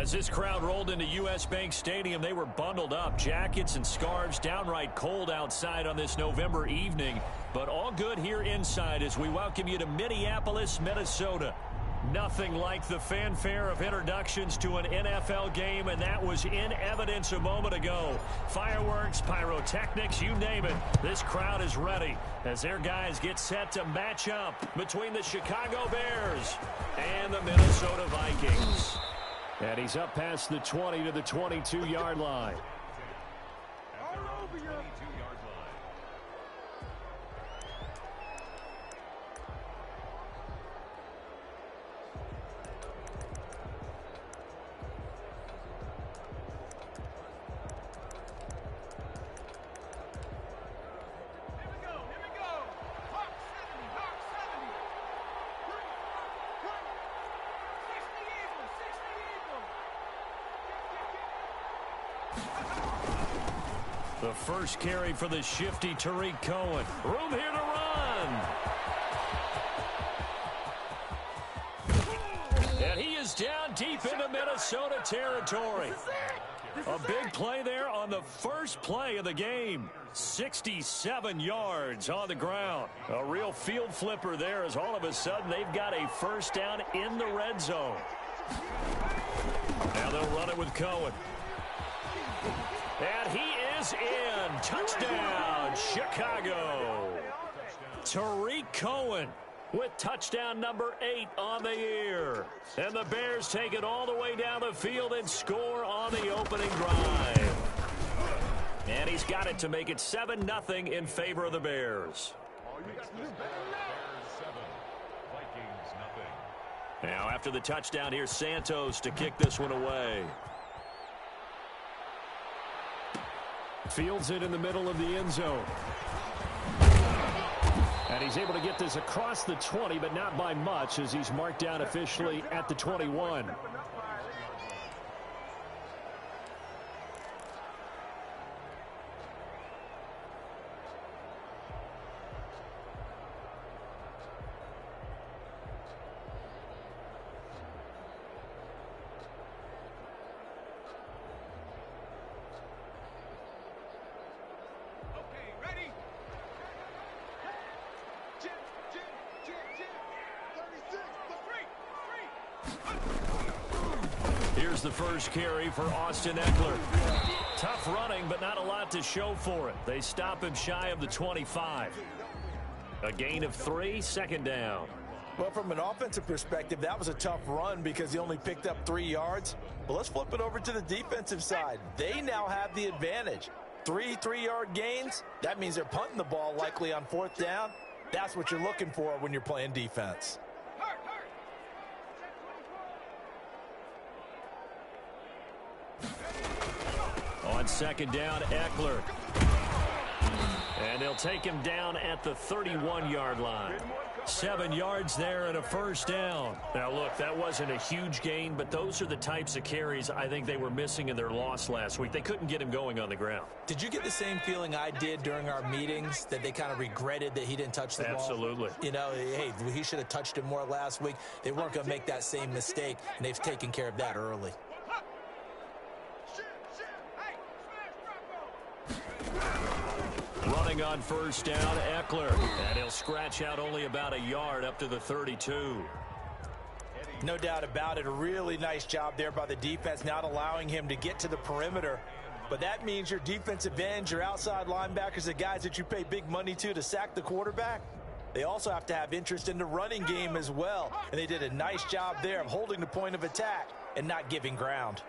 As this crowd rolled into U.S. Bank Stadium, they were bundled up, jackets and scarves, downright cold outside on this November evening. But all good here inside as we welcome you to Minneapolis, Minnesota. Nothing like the fanfare of introductions to an NFL game, and that was in evidence a moment ago. Fireworks, pyrotechnics, you name it. This crowd is ready as their guys get set to match up between the Chicago Bears and the Minnesota Vikings. And he's up past the 20 to the 22-yard line. The first carry for the shifty Tariq Cohen. Room here to run. And he is down deep into Minnesota territory. A big play there on the first play of the game. 67 yards on the ground. A real field flipper there as all of a sudden they've got a first down in the red zone. Now they'll run it with Cohen. And he is in. Touchdown, Chicago. Tariq Cohen with touchdown number 8 on the year. And the Bears take it all the way down the field and score on the opening drive. And he's got it to make it 7-0 in favor of the Bears. Now after the touchdown, here's Santos to kick this one away. Fields it in the middle of the end zone. And he's able to get this across the 20, but not by much as he's marked down officially at the 21. Here's the first carry for Austin Eckler. Tough running, but not a lot to show for it. They stop him shy of the 25. A gain of 3, second down. Well, from an offensive perspective, that was a tough run because he only picked up 3 yards. Well, let's flip it over to the defensive side. They now have the advantage. 3 3-yard gains. That means they're punting the ball likely on 4th down. That's what you're looking for when you're playing defense. On second down, Eckler. And they'll take him down at the 31-yard line. 7 yards there and a first down. Now, look, that wasn't a huge gain, but those are the types of carries I think they were missing in their loss last week. They couldn't get him going on the ground. Did you get the same feeling I did during our meetings, that they kind of regretted that he didn't touch the ball? Absolutely. You know, hey, he should have touched it more last week. They weren't going to make that same mistake, and they've taken care of that early. Running on first down, Eckler. And he'll scratch out only about a yard up to the 32. No doubt about it. A really nice job there by the defense, not allowing him to get to the perimeter. But that means your defensive ends, your outside linebackers, the guys that you pay big money to sack the quarterback, they also have to have interest in the running game as well. And they did a nice job there of holding the point of attack and not giving ground.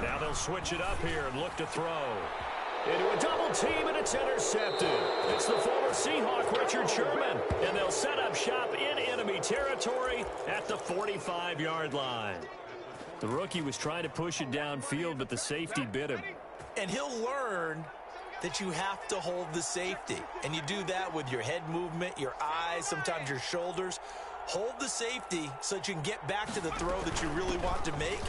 Now they'll switch it up here and look to throw. Into a double team, and it's intercepted. It's the former Seahawk, Richard Sherman. And they'll set up shop in enemy territory at the 45-yard line. The rookie was trying to push it downfield, but the safety bit him. And he'll learn that you have to hold the safety. And you do that with your head movement, your eyes, sometimes your shoulders. Hold the safety so that you can get back to the throw that you really want to make.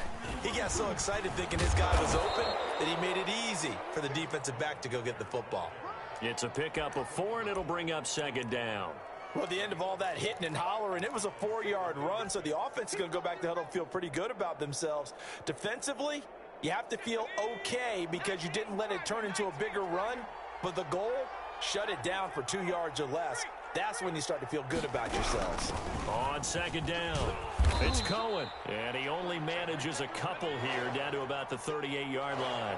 He got so excited thinking his guy was open that he made it easy for the defensive back to go get the football. It's a pickup of 4, and it'll bring up second down. Well, the end of all that hitting and hollering, it was a 4-yard run, so the offense is going to go back to huddle and feel pretty good about themselves. Defensively, you have to feel okay because you didn't let it turn into a bigger run, but the goal, shut it down for 2 yards or less. That's when you start to feel good about yourselves. On second down, it's Cohen, and he only manages a couple here down to about the 38-yard line.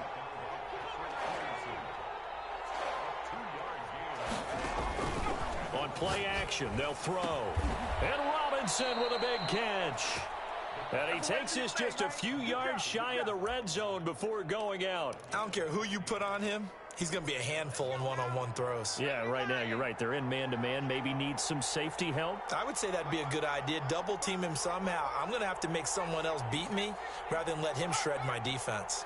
On play action, they'll throw. And Robinson with a big catch. And he takes this just a few yards shy of the red zone before going out. I don't care who you put on him. He's going to be a handful in one-on-one throws. Yeah, right now, you're right. They're in man-to-man. Maybe needs some safety help. I would say that'd be a good idea. Double team him somehow. I'm going to have to make someone else beat me rather than let him shred my defense.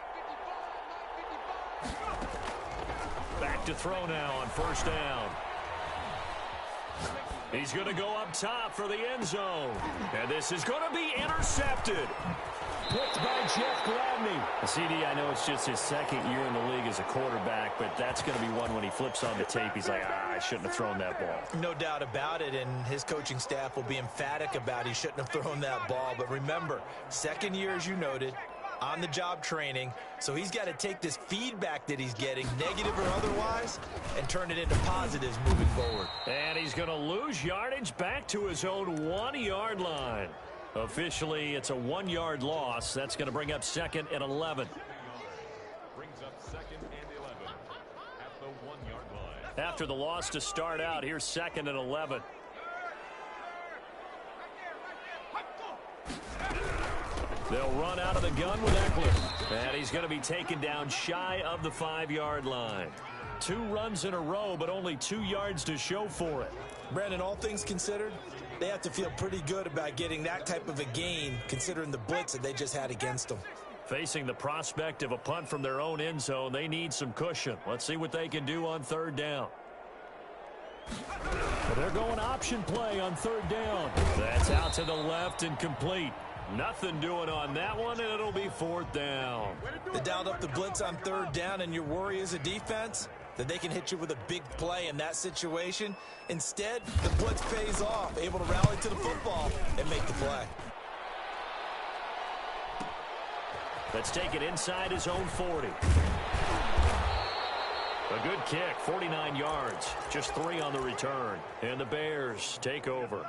Back to throw now on first down. He's going to go up top for the end zone. And this is going to be intercepted. Picked by Jeff Gladney. CD, I know it's just his second year in the league as a quarterback, but that's going to be one when he flips on the tape, he's like, I shouldn't have thrown that ball. No doubt about it, and his coaching staff will be emphatic about he shouldn't have thrown that ball. But remember, second year, as you noted, on-the-job training, so he's got to take this feedback that he's getting, negative or otherwise, and turn it into positives moving forward. And he's going to lose yardage back to his own 1-yard line. Officially, it's a 1-yard loss. That's going to bring up second and 11. Brings up second and 11 at the 1-yard line. After the loss to start out, here's second and 11. They'll run out of the gun with Eckler. And he's going to be taken down shy of the 5-yard line. 2 runs in a row, but only 2 yards to show for it. Brandon, all things considered, they have to feel pretty good about getting that type of a gain, considering the blitz that they just had against them. Facing the prospect of a punt from their own end zone, they need some cushion. Let's see what they can do on third down. They're going option play on third down. That's out to the left and complete. Nothing doing on that one, and it'll be fourth down. They dialed up the blitz on third down, and your worry as a defense that they can hit you with a big play in that situation. Instead, the blitz pays off, able to rally to the football and make the play. Let's take it inside his own 40. A good kick, 49 yards, just 3 on the return. And the Bears take over.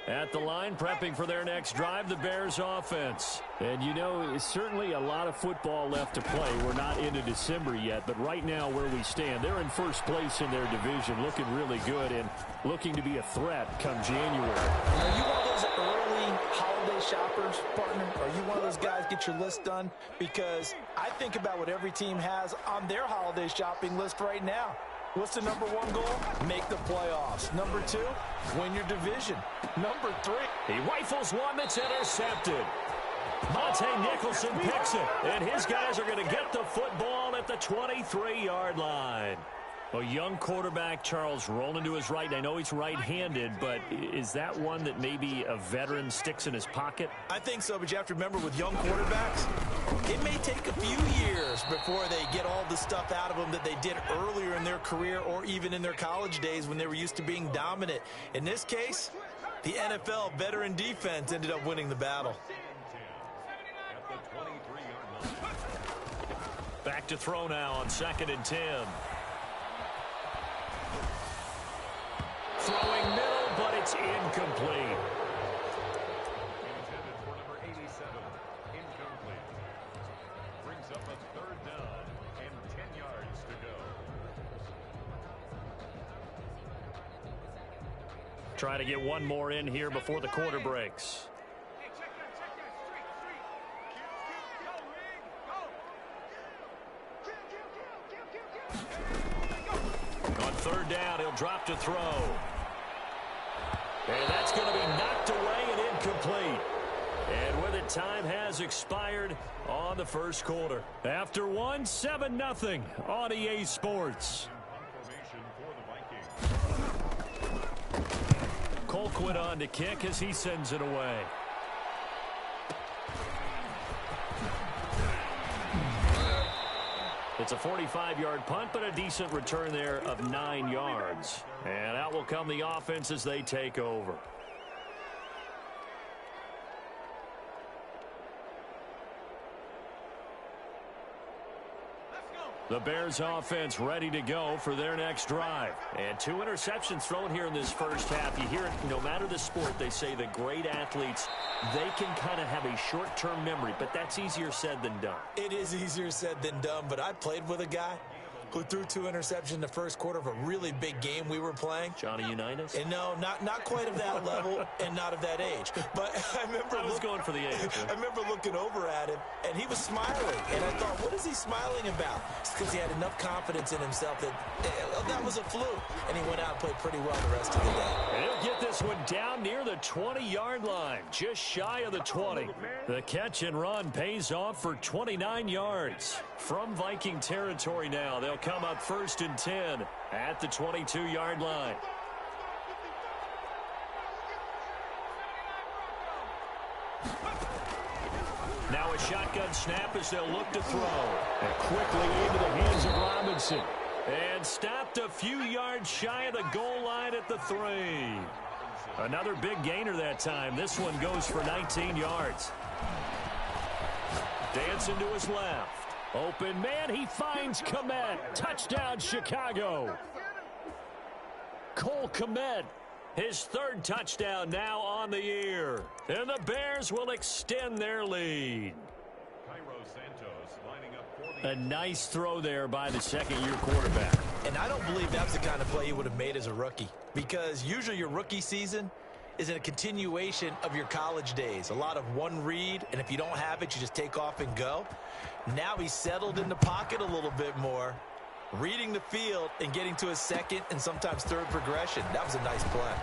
At the line, prepping for their next drive, the Bears offense. And you know, it's certainly a lot of football left to play. We're not into December yet, but right now where we stand, they're in first place in their division, looking really good and looking to be a threat come January. Are you one of those early holiday shoppers, partner? Are you one of those guys get your list done? Because I think about what every team has on their holiday shopping list right now. What's the number 1 goal? Make the playoffs. Number 2, win your division. Number 3. He rifles one that's intercepted. Monte Nicholson picks it, and his guys are going to get the football at the 23-yard line. A young quarterback, Charles, rolling to his right. I know he's right-handed, but is that one that maybe a veteran sticks in his pocket? I think so, but you have to remember with young quarterbacks, it may take a few years before they get all the stuff out of them that they did earlier in their career or even in their college days when they were used to being dominant. In this case, the NFL veteran defense ended up winning the battle. Back to throw now on second and 10. Throwing middle, but it's incomplete. Intended for number 87. Incomplete. Brings up a third down and 10 yards to go. Try to get one more in here before the quarter breaks. On third down, he'll drop to throw. And that's going to be knocked away and incomplete. And with it, time has expired on the first quarter. After one, 7-0 on EA Sports. Formation for the Vikings. Colquitt on to kick as he sends it away. It's a 45-yard punt, but a decent return there of 9 yards. And out will come the offense as they take over. The Bears offense ready to go for their next drive. And 2 interceptions thrown here in this first half. You hear it, no matter the sport, they say the great athletes, they can kind of have a short-term memory, but that's easier said than done. It is easier said than done, but I played with a guy who threw 2 interceptions in the first quarter of a really big game we were playing. Johnny Unitas? And no, not quite of that level and not of that age. But I was going for the age. I remember looking over at him, and he was smiling. And I thought, what is he smiling about? It's because he had enough confidence in himself that was a fluke. And he went out and played pretty well the rest of the day. And he'll get this one down near the 20-yard line, just shy of the 20. The catch and run pays off for 29 yards. From Viking territory now, they'll come up 1st and 10 at the 22-yard line. Now a shotgun snap as they'll look to throw. And quickly into the hands of Robinson. And stopped a few yards shy of the goal line at the 3. Another big gainer that time. This one goes for 19 yards. Dancing to his left. Open man, he finds Kmet. Touchdown, Chicago. Cole Kmet, his 3rd touchdown now on the year. And the Bears will extend their lead. A nice throw there by the 2nd-year quarterback. And I don't believe that's the kind of play he would have made as a rookie. Because usually your rookie season is a continuation of your college days. A lot of one read, and if you don't have it, you just take off and go. Now he's settled in the pocket a little bit more, reading the field and getting to his 2nd and sometimes 3rd progression. That was a nice play.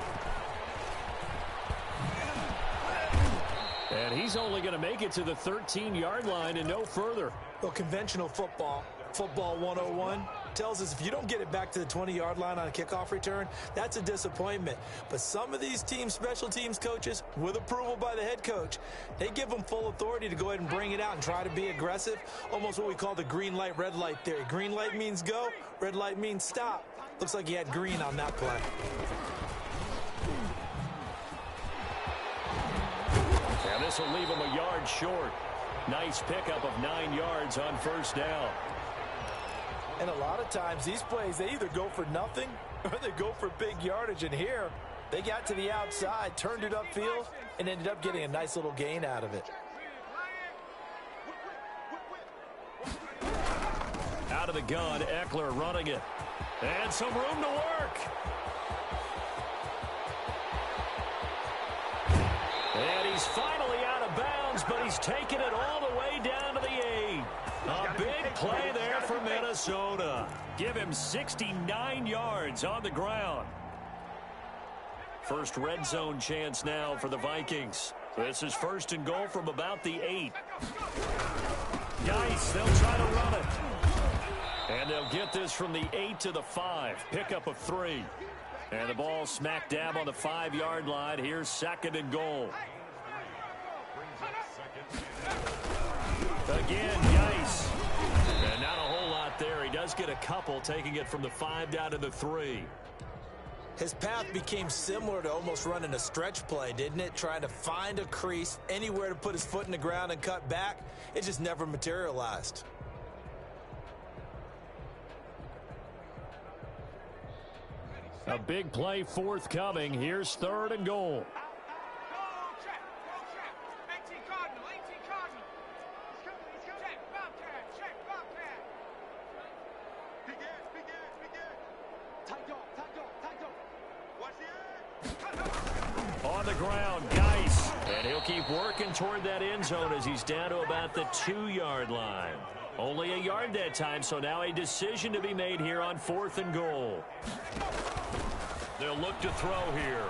And he's only going to make it to the 13-yard line and no further. Well, conventional football 101, tells us if you don't get it back to the 20-yard line on a kickoff return, that's a disappointment. But some of these teams, special teams coaches, with approval by the head coach, they give them full authority to go ahead and bring it out and try to be aggressive, almost what we call the green light, red light theory. Green light means go, red light means stop. Looks like he had green on that play. And this will leave him a yard short. Nice pickup of 9 yards on 1st down. And a lot of times these plays, they either go for nothing or they go for big yardage. And here, they got to the outside, turned it upfield, and ended up getting a nice little gain out of it. Out of the gun, Eckler running it. And some room to work. And he's finally out of bounds, but he's taken it all the way down to the 8. A big play there for Minnesota. Give him 69 yards on the ground. First red zone chance now for the Vikings. This is 1st and goal from about the 8. Geis, they'll try to run it. And they'll get this from the 8 to the 5. Pickup of 3. And the ball smack dab on the 5-yard line. Here's 2nd and goal. Again, Geis. And not a whole lot there. He does get a couple, taking it from the 5 down to the 3. His path became similar to almost running a stretch play, didn't it? Trying to find a crease, anywhere to put his foot in the ground and cut back. It just never materialized. A big play forthcoming. Here's 3rd and goal. On the ground, Geis. And he'll keep working toward that end zone as he's down to about the 2-yard line. Only a yard that time, so now a decision to be made here on 4th and goal. They'll look to throw here.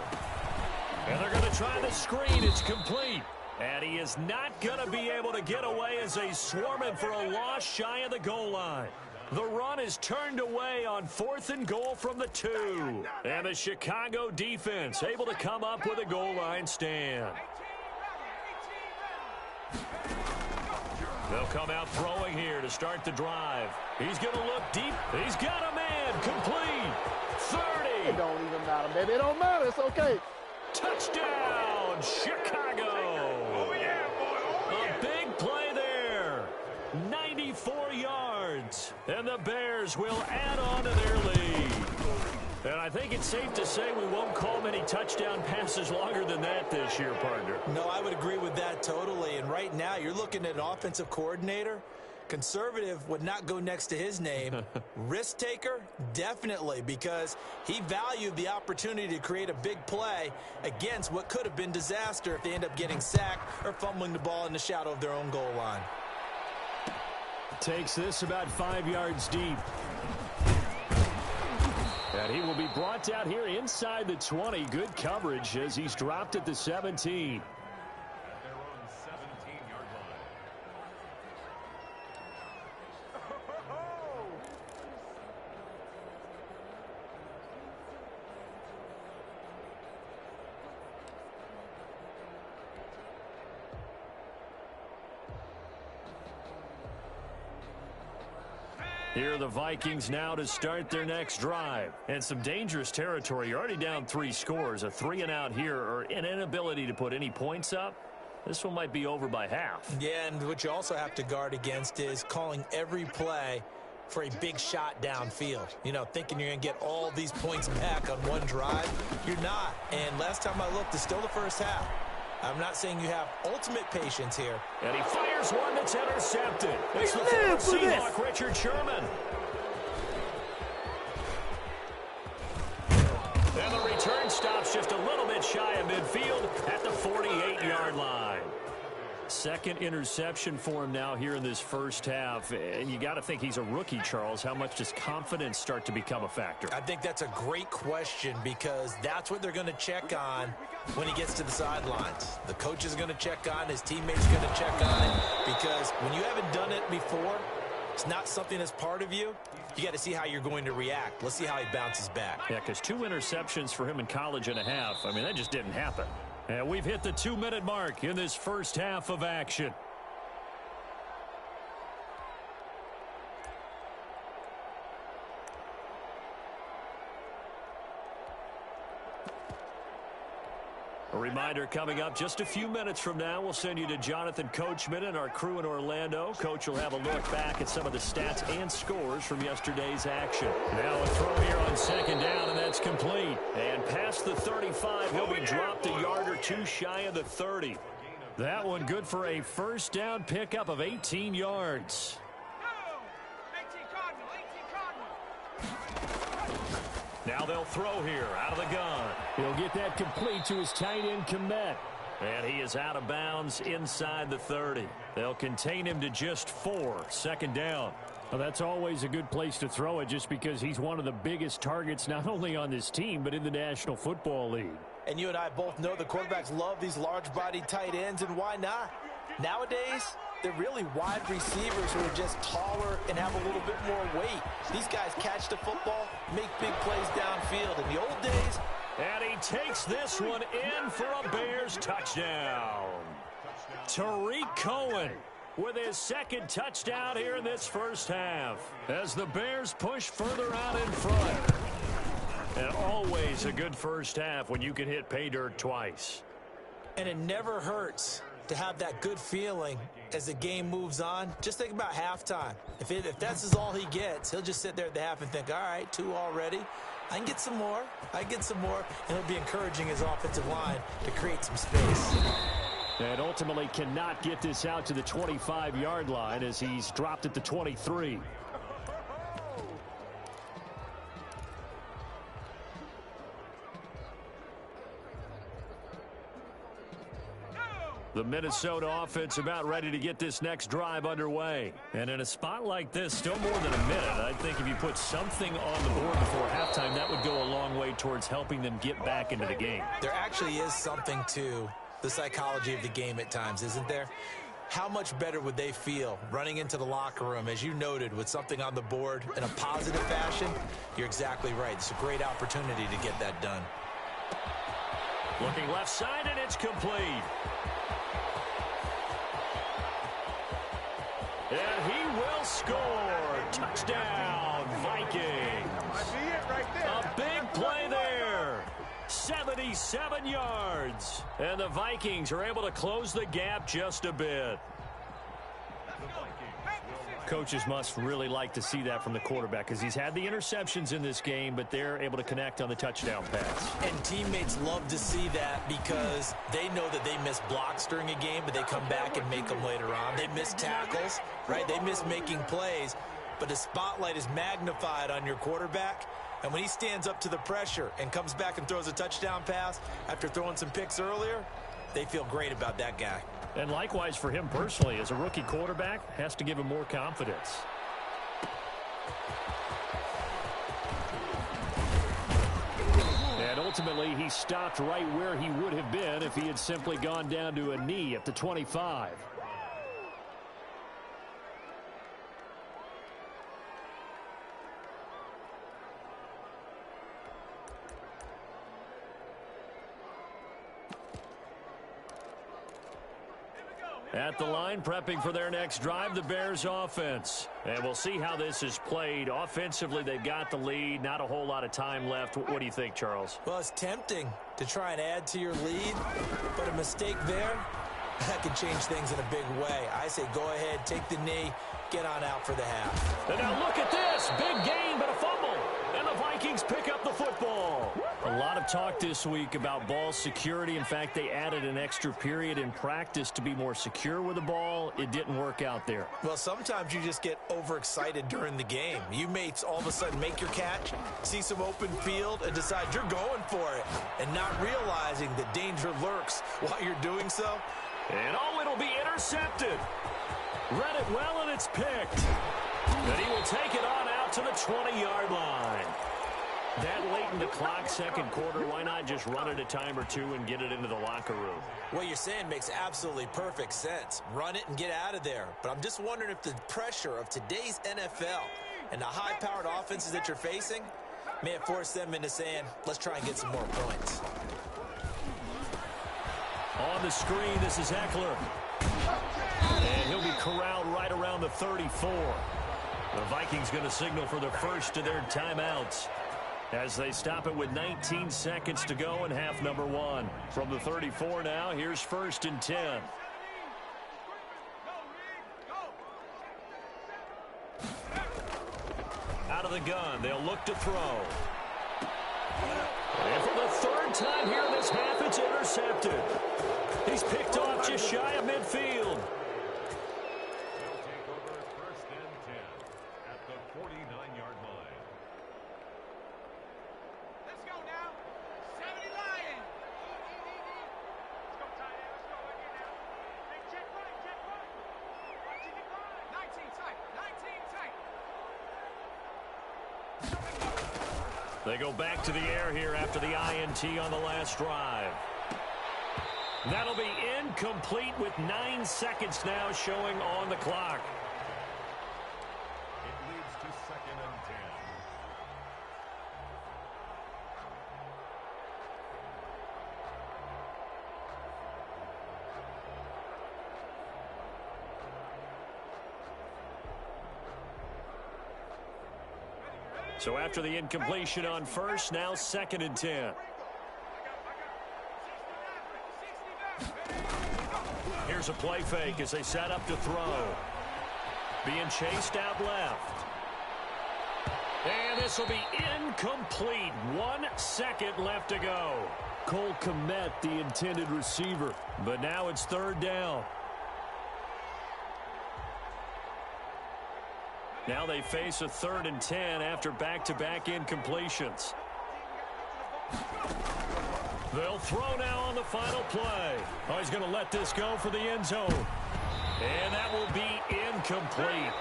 And they're going to try the screen. It's complete. And he is not going to be able to get away as they swarm him for a loss shy of the goal line. The run is turned away on 4th and goal from the 2. And the Chicago defense able to come up with a goal line stand. They'll come out throwing here to start the drive. He's going to look deep. He's got a man. Complete. 30. It don't even matter, baby. It don't matter. It's okay. Touchdown, Chicago. Oh, yeah, boy. Oh, yeah. A big play there. 94 yards. And the Bears will add on to their lead. And I think it's safe to say we won't call many touchdown passes longer than that this year, partner. No, I would agree with that totally. And right now, you're looking at an offensive coordinator. Conservative would not go next to his name. Risk taker, definitely, because he valued the opportunity to create a big play against what could have been disaster if they end up getting sacked or fumbling the ball in the shadow of their own goal line. Takes this about 5 yards deep. And he will be brought down here inside the 20. Good coverage as he's dropped at the 17. Their own 17-yard line. Here are the Vikings now to start their next drive. And some dangerous territory. You're already down 3 scores. A 3-and-out here or an inability to put any points up. This one might be over by half. Yeah, and what you also have to guard against is calling every play for a big shot downfield. You know, thinking you're going to get all these points back on one drive. You're not. And last time I looked, it's still the first half. I'm not saying you have ultimate patience here. And he fires one that's intercepted. It's the former Seahawk, Richard Sherman. And the return stops just a little bit shy of midfield at the 48-yard line. Second interception for him now here in this first half. And you got to think he's a rookie, Charles. How much does confidence start to become a factor? I think that's a great question because that's what they're going to check on when he gets to the sidelines. The coach is going to check on, his teammates are going to check on it because when you haven't done it before, it's not something that's part of you. You got to see how you're going to react. Let's see how he bounces back. Yeah, because 2 interceptions for him in college and a half. I mean, that just didn't happen. And we've hit the 2-minute mark in this first half of action. A reminder coming up just a few minutes from now, we'll send you to Jonathan Coachman and our crew in Orlando. Coach will have a look back at some of the stats and scores from yesterday's action. Now a throw here on second down, and that's complete. And past the 35, he'll be dropped a yard or two shy of the 30. That one good for a first down pickup of 18 yards. Now they'll throw here out of the gun. He'll get that complete to his tight end, Komet. And he is out of bounds inside the 30. They'll contain him to just 4. Second down. Well, that's always a good place to throw it just because he's one of the biggest targets not only on this team but in the National Football League. And you and I both know the quarterbacks love these large-bodied tight ends, and why not? Nowadays, they're really wide receivers who are just taller and have a little bit more weight. These guys catch the football, make big plays downfield. In the old days. And he takes this one in for a Bears touchdown. Tariq Cohen with his second touchdown here in this first half as the Bears push further out in front. And always a good first half when you can hit pay dirt twice. And it never hurts to have that good feeling as the game moves on. Just think about halftime. If that's all he gets, he'll just sit there at the half and think, all right, 2 already. I can get some more. I get some more. And he'll be encouraging his offensive line to create some space. And ultimately cannot get this out to the 25-yard line as he's dropped at the 23. The Minnesota offense about ready to get this next drive underway. And in a spot like this, still more than a minute, I think if you put something on the board before halftime, that would go a long way towards helping them get back into the game. There actually is something to the psychology of the game at times, isn't there? How much better would they feel running into the locker room, as you noted, with something on the board in a positive fashion? You're exactly right. It's a great opportunity to get that done. Looking left side, and it's complete. score. Touchdown, Vikings. A big play there. 77 yards. And the Vikings are able to close the gap just a bit. Coaches must really like to see that from the quarterback because he's had the interceptions in this game, but they're able to connect on the touchdown pass. And teammates love to see that because they know that they miss blocks during a game, but they come back and make them later on. They miss tackles, right? They miss making plays, but the spotlight is magnified on your quarterback. And when he stands up to the pressure and comes back and throws a touchdown pass after throwing some picks earlier, they feel great about that guy. And likewise for him personally, as a rookie quarterback, has to give him more confidence. And ultimately, he stopped right where he would have been if he had simply gone down to a knee at the 25. At the line, prepping for their next drive, the Bears offense. And we'll see how this is played. Offensively, they've got the lead. Not a whole lot of time left. What do you think, Charles? Well, it's tempting to try and add to your lead, but a mistake there, that can change things in a big way. I say go ahead, take the knee, get on out for the half. And now look at this. Big gain, but a fumble. And the Vikings pick up the football. A lot of talk this week about ball security. In fact, they added an extra period in practice to be more secure with the ball. It didn't work out there. Well, sometimes you just get overexcited during the game. You may all of a sudden make your catch, see some open field, and decide you're going for it, and not realizing that danger lurks while you're doing so. And it'll be intercepted. Read it well, and it's picked. And he will take it on out to the 20-yard line. That late in the clock, second quarter, why not just run it a time or two and get it into the locker room? What you're saying makes absolutely perfect sense. Run it and get out of there. But I'm just wondering if the pressure of today's NFL and the high-powered offenses that you're facing may have forced them into saying, let's try and get some more points. On the screen, this is Eckler. And he'll be corralled right around the 34. The Vikings going to signal for the first of their timeouts as they stop it with 19 seconds to go in half number one. From the 34 now, here's 1st and 10. Out of the gun, they'll look to throw. And for the third time here in this half, it's intercepted. He's picked off just shy of midfield. They go back to the air here after the INT on the last drive. That'll be incomplete with 9 seconds now showing on the clock. It leads to 2nd and 10. So after the incompletion on first, now 2nd and 10. Here's a play fake as they set up to throw. Being chased out left. And this will be incomplete. 1 second left to go. Cole Kmet, the intended receiver. But now it's 3rd down. Now they face a 3rd and 10 after back-to-back incompletions. They'll throw now on the final play. Oh, he's going to let this go for the end zone. And that will be incomplete.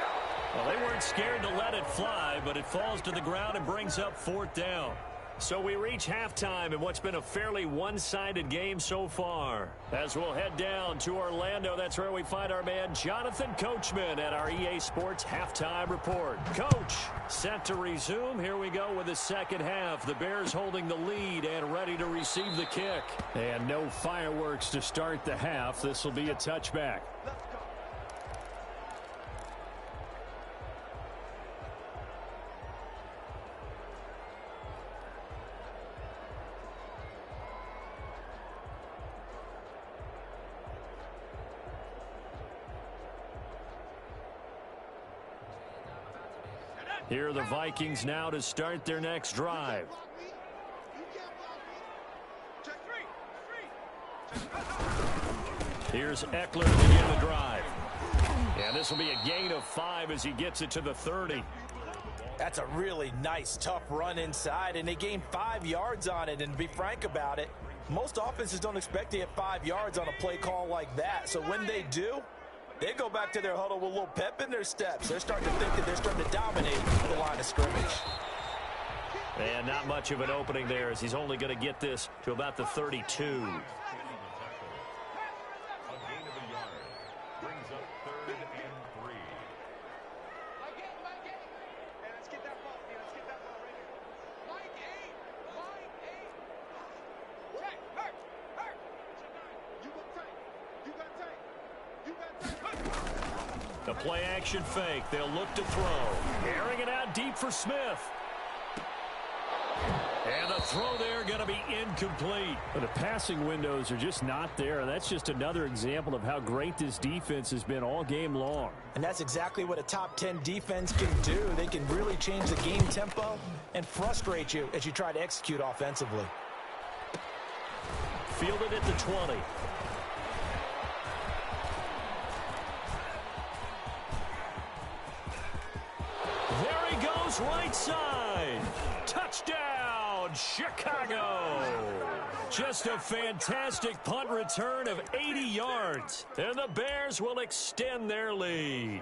Well, they weren't scared to let it fly, but it falls to the ground and brings up 4th down. So we reach halftime in what's been a fairly one-sided game so far. As we'll head down to Orlando, that's where we find our man Jonathan Coachman at our EA Sports Halftime Report. Coach, set to resume. Here we go with the second half. The Bears holding the lead and ready to receive the kick. And no fireworks to start the half. This will be a touchback. Here are the Vikings now to start their next drive. Here's Eckler to begin the drive. And this will be a gain of 5 as he gets it to the 30. That's a really nice, tough run inside, and they gained 5 yards on it. And to be frank about it, most offenses don't expect to get 5 yards on a play call like that. So when they do, they go back to their huddle with a little pep in their steps. They're starting to think that they're starting to dominate the line of scrimmage. And not much of an opening there as he's only going to get this to about the 32. The play action fake. They'll look to throw. Airing it out deep for Smith. And the throw there going to be incomplete. But the passing windows are just not there. And that's just another example of how great this defense has been all game long. And that's exactly what a top 10 defense can do. They can really change the game tempo and frustrate you as you try to execute offensively. Fielded at the 20. Right side. Touchdown, Chicago. Just a fantastic punt return of 80 yards. And the Bears will extend their lead.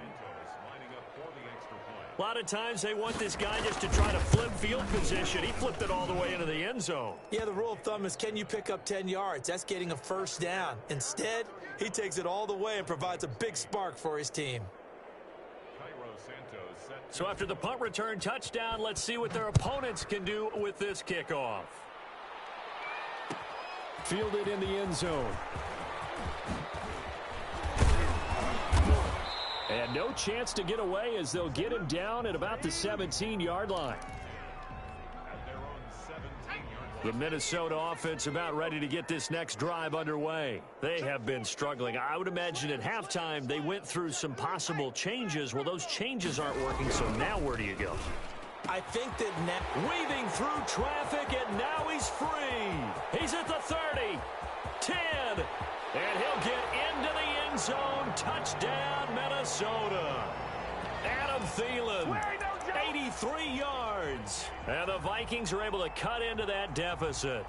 A lot of times they want this guy just to try to flip field position. He flipped it all the way into the end zone. Yeah, the rule of thumb is, can you pick up 10 yards? That's getting a first down. Instead, he takes it all the way and provides a big spark for his team. So after the punt return touchdown, let's see what their opponents can do with this kickoff. Fielded in the end zone. And no chance to get away as they'll get him down at about the 17-yard line. The Minnesota offense about ready to get this next drive underway. They have been struggling. I would imagine at halftime they went through some possible changes. Well, those changes aren't working, so now where do you go? I think that now... Weaving through traffic, and now he's free. He's at the 30, 10, and he'll get into the end zone. Touchdown, Minnesota. Adam Thielen. 83 yards. And the Vikings are able to cut into that deficit.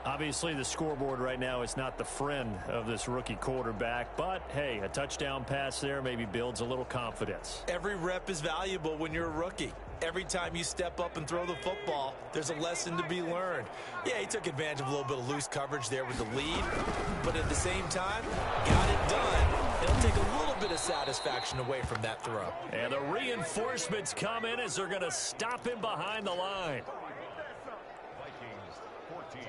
Obviously, the scoreboard right now is not the friend of this rookie quarterback. But, hey, a touchdown pass there maybe builds a little confidence. Every rep is valuable when you're a rookie. Every time you step up and throw the football, there's a lesson to be learned. Yeah, he took advantage of a little bit of loose coverage there with the lead. But at the same time, got it done. It'll take a little bit of satisfaction away from that throw. And the reinforcements come in as they're going to stop him behind the line. Vikings 14.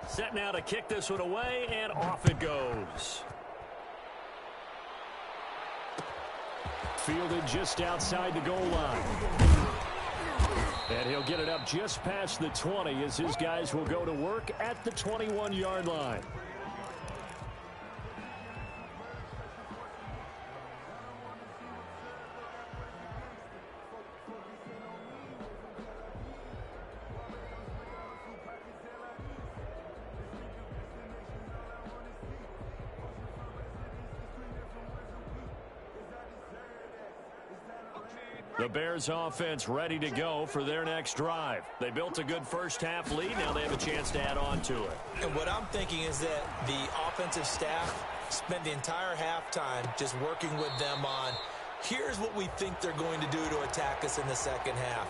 Set now to kick this one away, and off it goes. Fielded just outside the goal line. And he'll get it up just past the 20 as his guys will go to work at the 21-yard line. The Bears offense ready to go for their next drive. They built a good first half lead. Now they have a chance to add on to it. And what I'm thinking is that the offensive staff spent the entire halftime just working with them on, here's what we think they're going to do to attack us in the second half.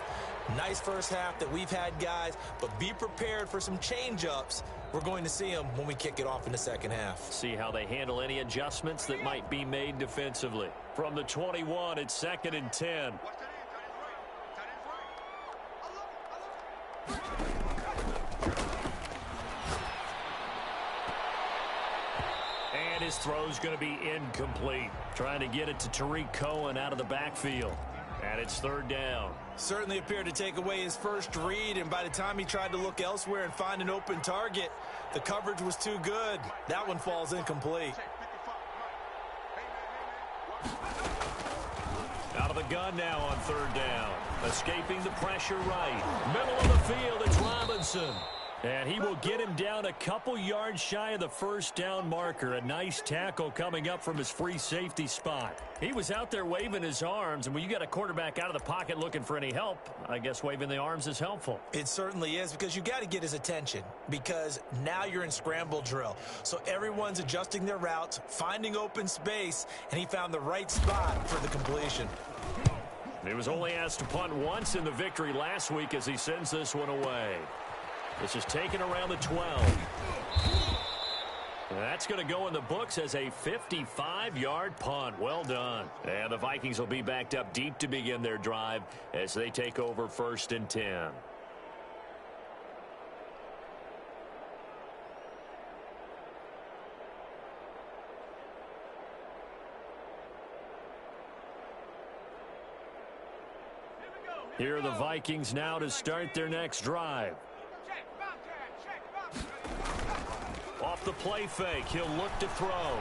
Nice first half that we've had, guys, but be prepared for some change-ups. We're going to see them when we kick it off in the second half. See how they handle any adjustments that might be made defensively. From the 21, it's 2nd and 10. And And his throw's going to be incomplete. Trying to get it to Tariq Cohen out of the backfield. And it's third down. Certainly appeared to take away his first read, and by the time he tried to look elsewhere and find an open target, the coverage was too good. That one falls incomplete. Out of the gun now on third down. Escaping the pressure right. Middle of the field, it's Robinson. And he will get him down a couple yards shy of the first down marker. A nice tackle coming up from his free safety spot. He was out there waving his arms, and when you got a quarterback out of the pocket looking for any help, I guess waving the arms is helpful. It certainly is, because you got to get his attention, because now you're in scramble drill. So everyone's adjusting their routes, finding open space, and he found the right spot for the completion. He was only asked to punt once in the victory last week as he sends this one away. This is taken around the 12. That's going to go in the books as a 55-yard punt. Well done. And the Vikings will be backed up deep to begin their drive as they take over 1st and 10. Here are the Vikings now to start their next drive. Off the play fake, he'll look to throw.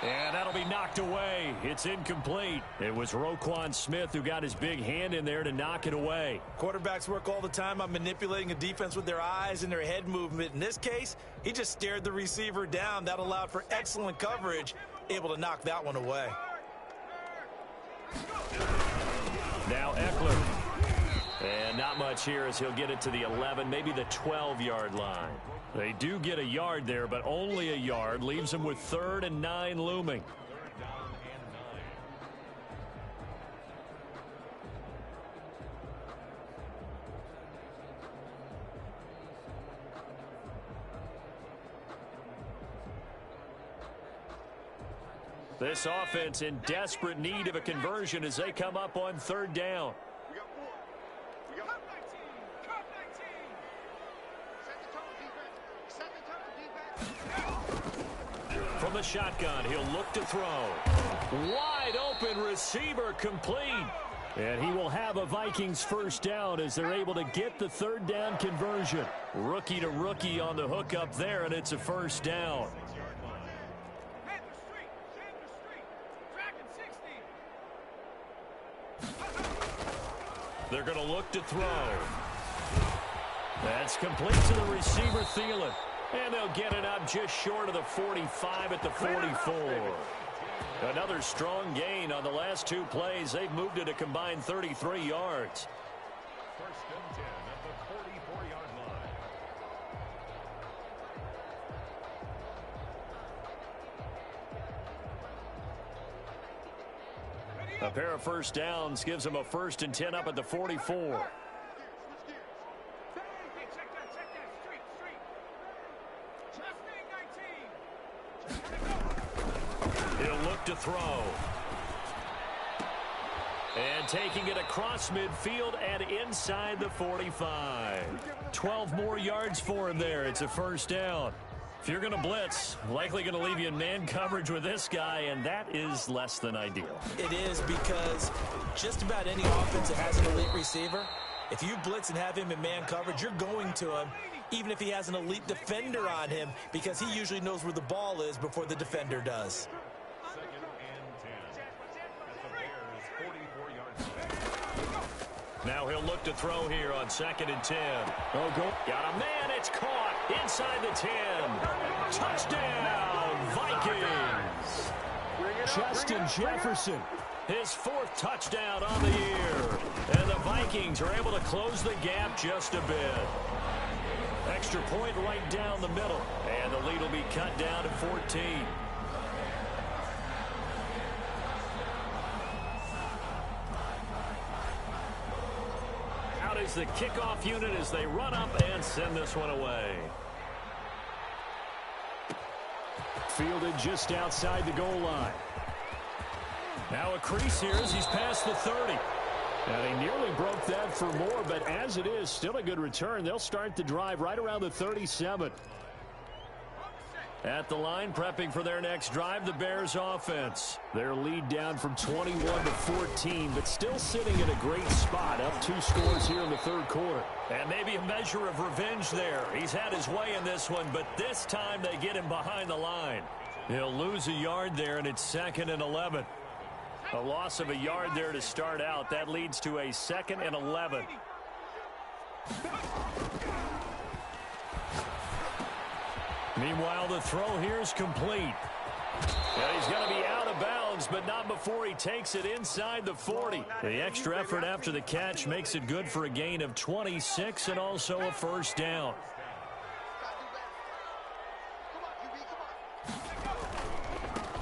And that'll be knocked away. It's incomplete. It was Roquan Smith who got his big hand in there to knock it away. Quarterbacks work all the time on manipulating a defense with their eyes and their head movement. In this case, he just stared the receiver down. That allowed for excellent coverage, able to knock that one away. Now Eckler. And not much here as he'll get it to the 11, maybe the 12-yard line. They do get a yard there, but only a yard. Leaves them with 3rd and 9 looming. This offense in desperate need of a conversion as they come up on 3rd down. From the shotgun, he'll look to throw. Wide open receiver complete. And he will have a Vikings first down as they're able to get the 3rd down conversion. Rookie to rookie on the hook up there, and it's a first down. They're going to look to throw. That's complete to the receiver, Thielen. And they'll get it up just short of the 45 at the 44. Another strong gain on the last 2 plays. They've moved it a combined 33 yards. 1st and 10 at the 44-yard line. A pair of first downs gives them a 1st and 10 up at the 44. He'll look to throw. And taking it across midfield and inside the 45. 12 more yards for him there. It's a first down. If you're going to blitz, likely going to leave you in man coverage with this guy, and that is less than ideal. It is, because just about any offense that has an elite receiver, if you blitz and have him in man coverage, you're going to him, even if he has an elite defender on him, because he usually knows where the ball is before the defender does. 2nd and 10 at the Bears' 44-yard line. Now he'll look to throw here on 2nd and 10. Oh, go. Got a man. It's caught inside the 10. Touchdown, Vikings. Justin Jefferson, his 4th touchdown on the year. And the Vikings are able to close the gap just a bit. Extra point right down the middle. And the lead will be cut down to 14. Out is the kickoff unit as they run up and send this one away. Fielded just outside the goal line. Now a crease here as he's past the 30. Now they nearly broke that for more, but as it is, still a good return. They'll start the drive right around the 37. At the line, prepping for their next drive, the Bears offense. Their lead down from 21 to 14, but still sitting in a great spot, up 2 scores here in the third quarter. And maybe a measure of revenge there. He's had his way in this one, but this time they get him behind the line. He'll lose a yard there, and it's 2nd and 11. A loss of a yard there to start out. That leads to a 2nd and 11. Meanwhile, the throw here is complete. And he's going to be out of bounds, but not before he takes it inside the 40. The extra effort after the catch makes it good for a gain of 26 and also a first down.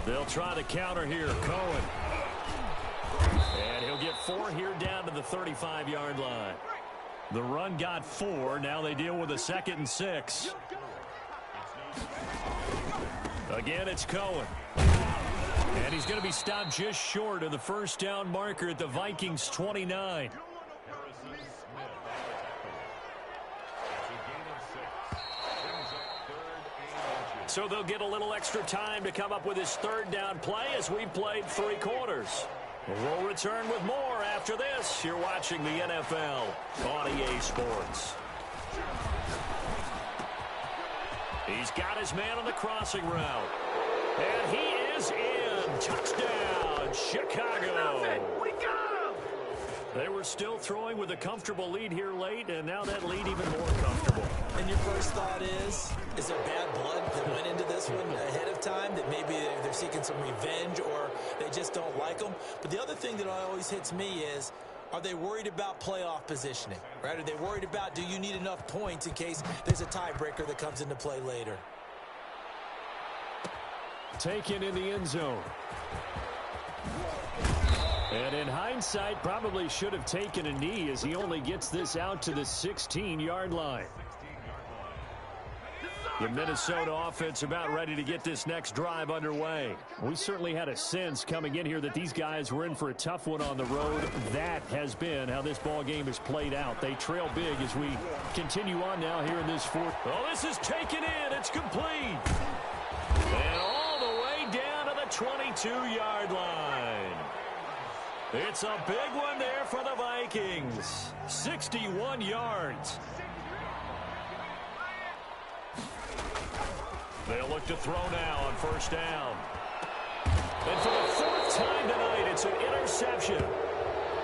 They'll try the counter here. Cohen. And he'll get 4 here down to the 35-yard line. The run got 4. Now they deal with a 2nd and 6. Again, it's Cohen. And he's going to be stopped just short of the first down marker at the Vikings 29. So they'll get a little extra time to come up with his 3rd down play as we played 3 quarters. We'll return with more after this. You're watching the NFL on EA Sports. He's got his man on the crossing route. And he is in. Touchdown, Chicago. We got him. They were still throwing with a comfortable lead here late, and now that lead even more comfortable. And your first thought is there bad blood that went into this one ahead of time, that maybe they're seeking some revenge or they just don't like them? But the other thing that always hits me is, are they worried about playoff positioning, right? Are they worried about, do you need enough points in case there's a tiebreaker that comes into play later? Taken in the end zone. And in hindsight, probably should have taken a knee as he only gets this out to the 16-yard line. The Minnesota offense about ready to get this next drive underway. We certainly had a sense coming in here that these guys were in for a tough one on the road. That has been how this ball game has played out. They trail big as we continue on now here in this 4th. Oh, this is taken in. It's complete. And all the way down to the 22-yard line. It's a big one there for the Vikings. 61 yards. They'll look to throw now on first down. And for the 4th time tonight, it's an interception.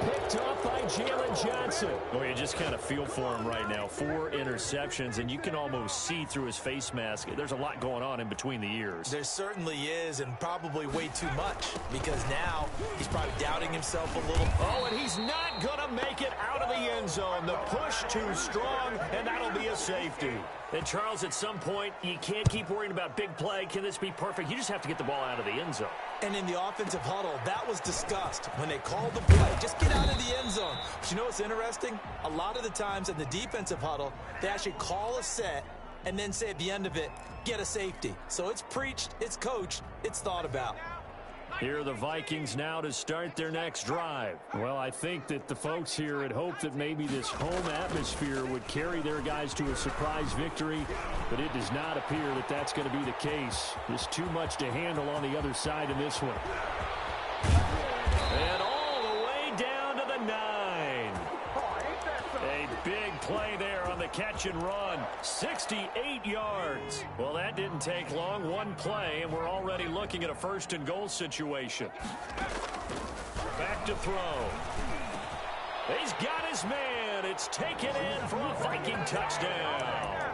Picked off by Jalen Johnson. Oh, you just kind of feel for him right now. 4 interceptions, and you can almost see through his face mask. There's a lot going on in between the ears. There certainly is, and probably way too much, because now he's probably doubting himself a little. Oh, and he's not going to make it out of the end zone. The push too strong, and that'll be a safety. And, Charles, at some point, you can't keep worrying about big play. Can this be perfect? You just have to get the ball out of the end zone. And in the offensive huddle, that was discussed when they called the play. Just get out of the end zone. But you know what's interesting? A lot of the times in the defensive huddle, they actually call a set and then say at the end of it, get a safety. So it's preached, it's coached, it's thought about. Here are the Vikings now to start their next drive. Well, I think that the folks here had hoped that maybe this home atmosphere would carry their guys to a surprise victory, but it does not appear that that's going to be the case. There's too much to handle on the other side in this one. And all the way down to the 9. A big play there on the catch and run. 68 yards. Well, that didn't take long. One play, and we're already looking at a 1st and goal situation. Back to throw. He's got his man. It's taken in for a Viking touchdown.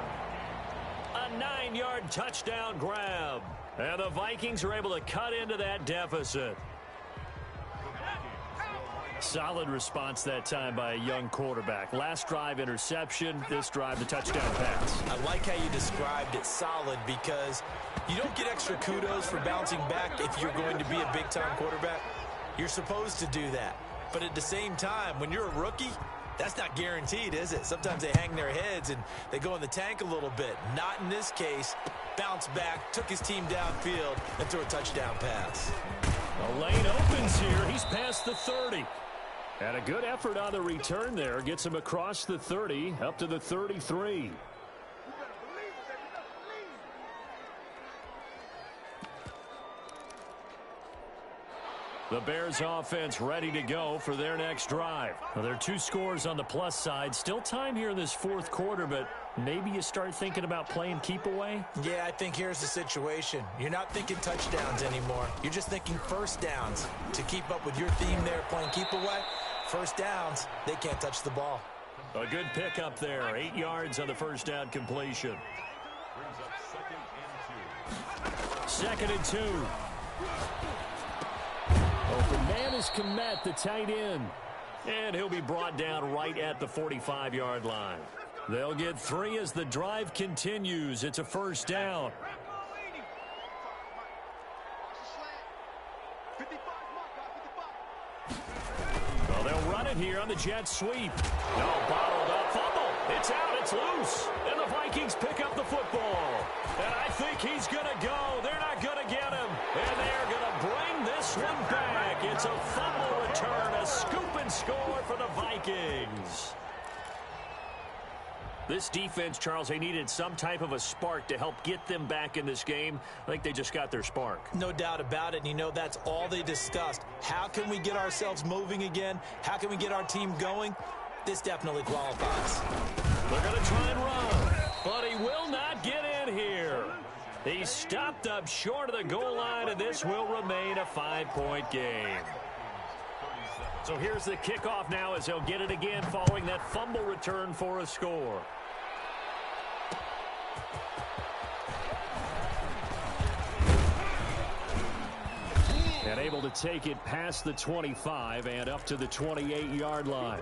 A 9-yard touchdown grab. And the Vikings are able to cut into that deficit. Solid response that time by a young quarterback. Last drive, interception. This drive, the touchdown pass. I like how you described it, solid, because you don't get extra kudos for bouncing back if you're going to be a big-time quarterback. You're supposed to do that. But at the same time, when you're a rookie, that's not guaranteed, is it? Sometimes they hang their heads and they go in the tank a little bit. Not in this case. Bounce back, took his team downfield, and threw a touchdown pass. The lane opens here. He's past the 30. And a good effort on the return there. Gets him across the 30, up to the 33. The Bears offense ready to go for their next drive. Well, there are 2 scores on the plus side. Still time here in this fourth quarter, but maybe you start thinking about playing keep away? Yeah, I think here's the situation. You're not thinking touchdowns anymore. You're just thinking first downs. To keep up with your theme there, playing keep away, first downs, they can't touch the ball. A good pickup there. 8 yards on the first down completion. Brings up 2nd and 2. 2nd and 2. Open man is Komet, the tight end. And he'll be brought down right at the 45-yard line. They'll get 3 as the drive continues. It's a first down. Well, they'll run it here on the jet sweep. No, bottled up. Fumble. It's out. It's loose. And the Vikings pick up the football. And I think he's going to go. They're not going to get him. And they're going to bring this one back. It's a fumble return. A scoop and score for the Vikings. This defense, Charles, they needed some type of a spark to help get them back in this game. I think they just got their spark. No doubt about it. And you know that's all they discussed. How can we get ourselves moving again? How can we get our team going? This definitely qualifies. They're going to try and run, but he will not get in here. He's stopped up short of the goal line, and this will remain a 5-point game. So here's the kickoff now as they'll get it again following that fumble return for a score. And able to take it past the 25 and up to the 28-yard line.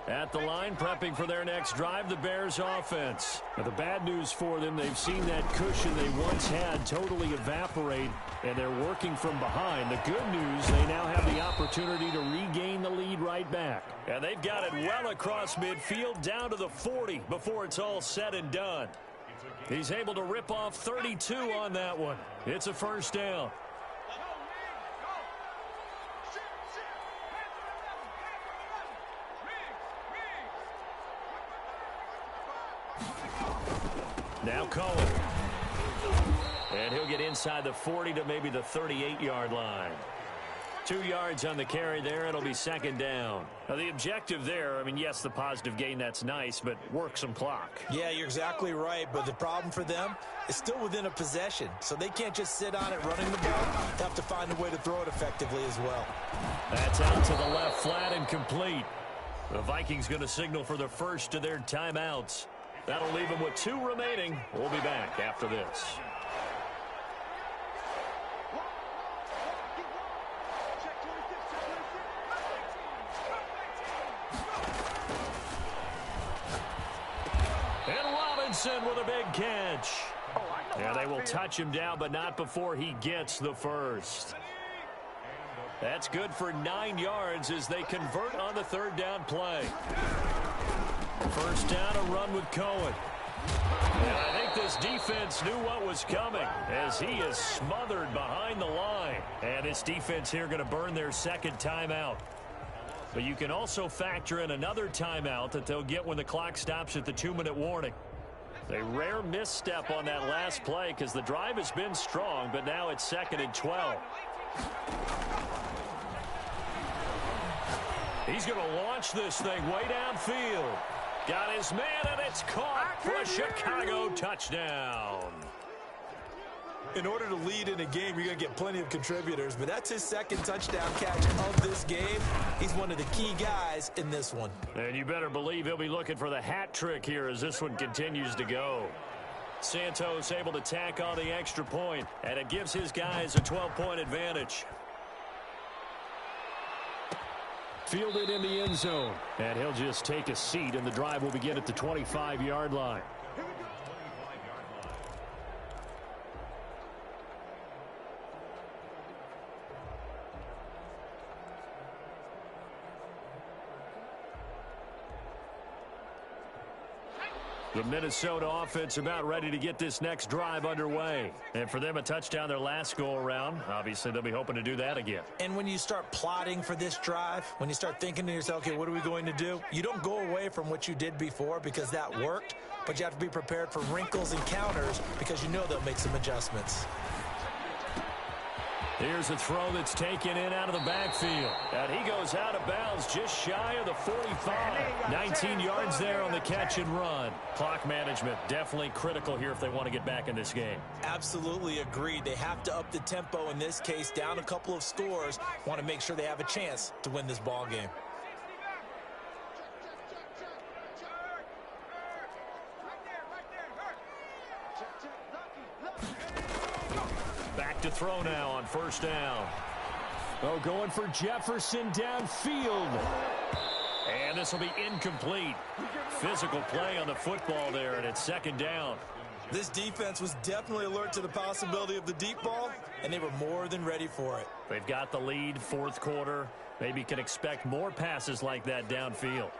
At the line, prepping for their next drive, the Bears offense. Now, the bad news for them, they've seen that cushion they once had totally evaporate, and they're working from behind. The good news, they now have the opportunity to regain the lead right back. And they've got it well across midfield, down to the 40 before it's all said and done. He's able to rip off 32 on that one. It's a first down. Now Cohen. And he'll get inside the 40 to maybe the 38-yard line. 2 yards on the carry there. It'll be second down. Now, the objective there, I mean, yes, the positive gain, that's nice, but work some clock. Yeah, you're exactly right, but the problem for them is still within a possession, so they can't just sit on it running the ball. They have to find a way to throw it effectively as well. That's out to the left, flat and complete. The Vikings going to signal for the first of their timeouts. That'll leave them with 2 remaining. We'll be back after this. And Robinson with a big catch. Yeah, they will touch him down, but not before he gets the first. That's good for 9 yards as they convert on the third down play. First down, a run with Cohen. And I think this defense knew what was coming as he is smothered behind the line. And this defense here going to burn their second timeout. But you can also factor in another timeout that they'll get when the clock stops at the 2-minute warning. A rare misstep on that last play because the drive has been strong, but now it's 2nd and 12. He's going to launch this thing way downfield. Got his man, and it's caught for a Chicago touchdown. In order to lead in a game, you're going to get plenty of contributors, but that's his second touchdown catch of this game. He's one of the key guys in this one. And you better believe he'll be looking for the hat trick here as this one continues to go. Santos able to tack on the extra point, and it gives his guys a 12-point advantage. Fielded in the end zone, and he'll just take a seat, and the drive will begin at the 25-yard line. The Minnesota offense about ready to get this next drive underway. And for them, a touchdown their last go-around. Obviously, they'll be hoping to do that again. And when you start plotting for this drive, when you start thinking to yourself, okay, what are we going to do? You don't go away from what you did before because that worked, but you have to be prepared for wrinkles and counters because you know they'll make some adjustments. Here's a throw that's taken in out of the backfield. And he goes out of bounds just shy of the 45. 19 yards there on the catch and run. Clock management definitely critical here if they want to get back in this game. Absolutely agreed. They have to up the tempo in this case, down a couple of scores. Want to make sure they have a chance to win this ball game. Back to throw now on first down. Oh, going for Jefferson downfield. And this will be incomplete. Physical play on the football there, and it's second down. This defense was definitely alert to the possibility of the deep ball, and they were more than ready for it. They've got the lead, fourth quarter. Maybe can expect more passes like that downfield.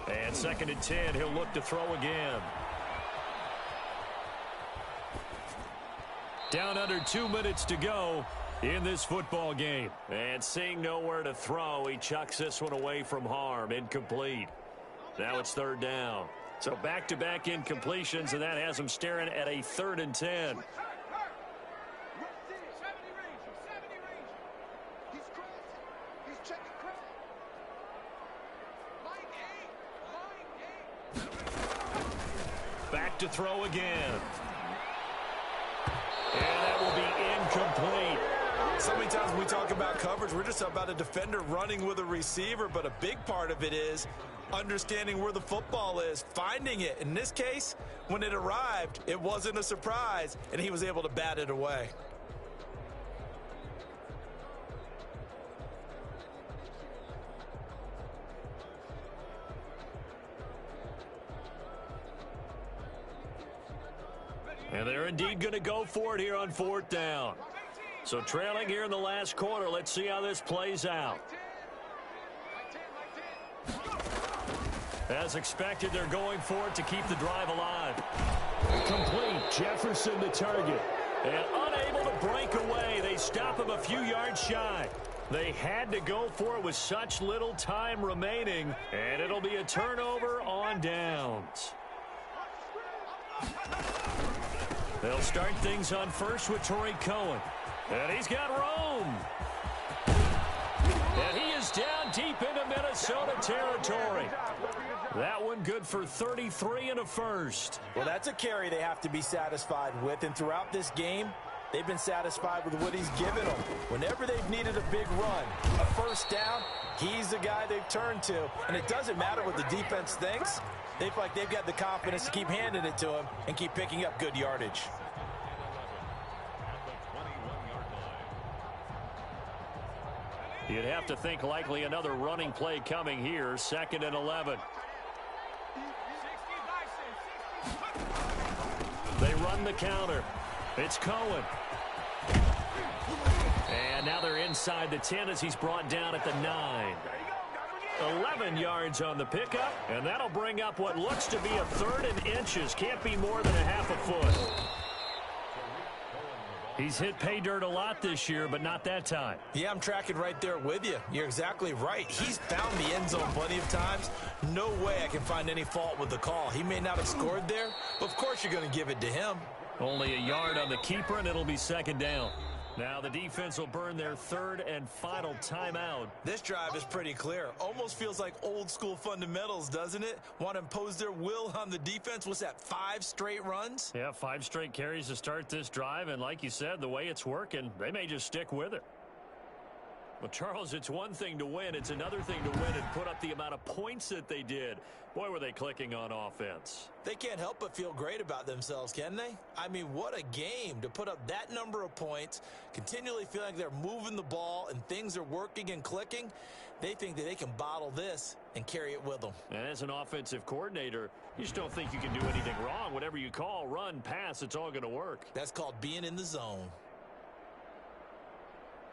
And second and 10, he'll look to throw again. Down under 2 minutes to go in this football game. And seeing nowhere to throw, he chucks this one away from harm. Incomplete. Now it's third down. So back-to-back incompletions, and that has him staring at a 3rd and 10. Back to throw again. And that will be incomplete. So many times when we talk about coverage, we're just about a defender running with a receiver, but a big part of it is understanding where the football is, finding it. In this case, when it arrived, it wasn't a surprise, and he was able to bat it away. And they're indeed going to go for it here on fourth down. So trailing here in the last quarter. Let's see how this plays out. As expected, they're going for it to keep the drive alive. Complete. Jefferson the target. And unable to break away. They stop him a few yards shy. They had to go for it with such little time remaining. And it'll be a turnover on downs. They'll start things on first with Tariq Cohen. And he's got Rome. And he is down deep into Minnesota territory. That one good for 33 and a first. Well, that's a carry they have to be satisfied with. And throughout this game, they've been satisfied with what he's given them. Whenever they've needed a big run, a first down, he's the guy they've turned to. And it doesn't matter what the defense thinks. They feel like they've got the confidence to keep handing it to him and keep picking up good yardage. You'd have to think likely another running play coming here. 2nd and 11. They run the counter. It's Cohen. And now they're inside the 10 as he's brought down at the 9. 11 yards on the pickup, and that'll bring up what looks to be a 3rd and inches. Can't be more than a half a foot. He's hit pay dirt a lot this year, but not that time. Yeah, I'm tracking right there with you. You're exactly right. He's found the end zone plenty of times. No way I can find any fault with the call. He may not have scored there, but of course you're going to give it to him. Only a yard on the keeper, and it'll be 2nd down. Now the defense will burn their 3rd and final timeout. This drive is pretty clear. Almost feels like old school fundamentals, doesn't it? Want to impose their will on the defense. What's that, 5 straight runs? Yeah, 5 straight carries to start this drive, and like you said, the way it's working, they may just stick with it. Well, Charles, it's one thing to win. It's another thing to win and put up the amount of points that they did. Boy, were they clicking on offense. They can't help but feel great about themselves, can they? I mean, what a game to put up that number of points, continually feeling like they're moving the ball and things are working and clicking. They think that they can bottle this and carry it with them. And as an offensive coordinator, you just don't think you can do anything wrong. Whatever you call, run, pass, it's all going to work. That's called being in the zone.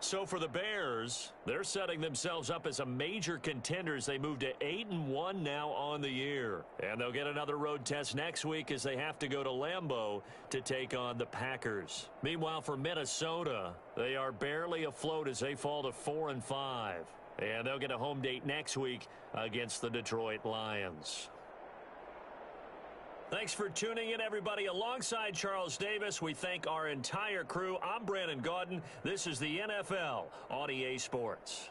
So for the Bears, they're setting themselves up as a major contender as they move to 8-1 now on the year. And they'll get another road test next week as they have to go to Lambeau to take on the Packers. Meanwhile, for Minnesota, they are barely afloat as they fall to 4-5. And they'll get a home date next week against the Detroit Lions. Thanks for tuning in, everybody. Alongside Charles Davis, we thank our entire crew. I'm Brandon Gaudin. This is the NFL on EA Sports.